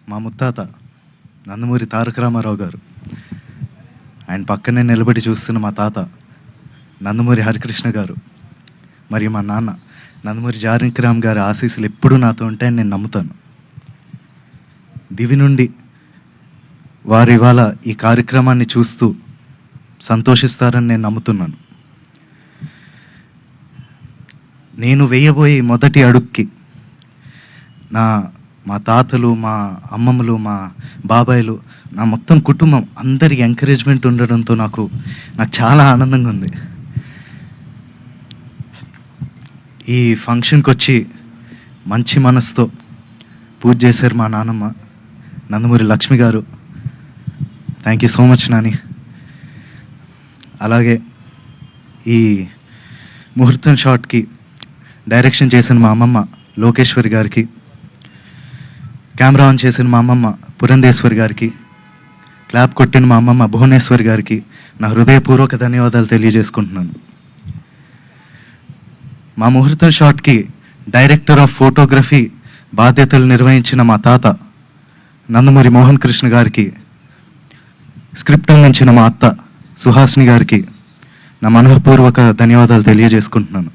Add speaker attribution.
Speaker 1: మా ముత్తాత నందమూరి తారక రామారావు గారు, ఆయన పక్కనే నిలబడి చూస్తున్న మా తాత నందమూరి హరికృష్ణ గారు, మరియు మా నాన్న నందమూరి జానకిరామ్ గారి ఆశీస్సులు ఎప్పుడూ నాతో ఉంటాయని నేను నమ్ముతాను. దివి నుండి వారు ఇవాళ ఈ కార్యక్రమాన్ని చూస్తూ సంతోషిస్తారని నేను నమ్ముతున్నాను. నేను వేయబోయే మొదటి అడుగుకి మా తాతలు, మా అమ్మమ్మలు, మా బాబాయిలు, నా మొత్తం కుటుంబం అందరి ఎంకరేజ్మెంట్ ఉండడంతో నాకు చాలా ఆనందంగా ఉంది. ఈ ఫంక్షన్కి వచ్చి మంచి మనసుతో పూజ చేశారు మా నాన్నమ్మ నందమూరి లక్ష్మి గారు. Thank you so much Nani. అలాగే ఈ ముహూర్తం షాట్కి డైరెక్షన్ చేసిన మా అమ్మమ్మ లోకేశ్వరి గారికి, కెమెరా ఆన్ చేసిన మా అమ్మమ్మ పురంధేశ్వరి గారికి, క్లాప్ కొట్టిన మా అమ్మమ్మ భువనేశ్వరి గారికి నా హృదయపూర్వక ధన్యవాదాలు తెలియజేసుకుంటున్నాను. మా ముహూర్తం షాట్కి డైరెక్టర్ ఆఫ్ ఫోటోగ్రఫీ బాధ్యతలు నిర్వహించిన మా తాత నందమూరి మోహన్ కృష్ణ గారికి, స్క్రిప్ట్ అందించిన మా అత్త సుహాసిని గారికి నా మనఃపూర్వక ధన్యవాదాలు తెలియజేసుకుంటున్నాను.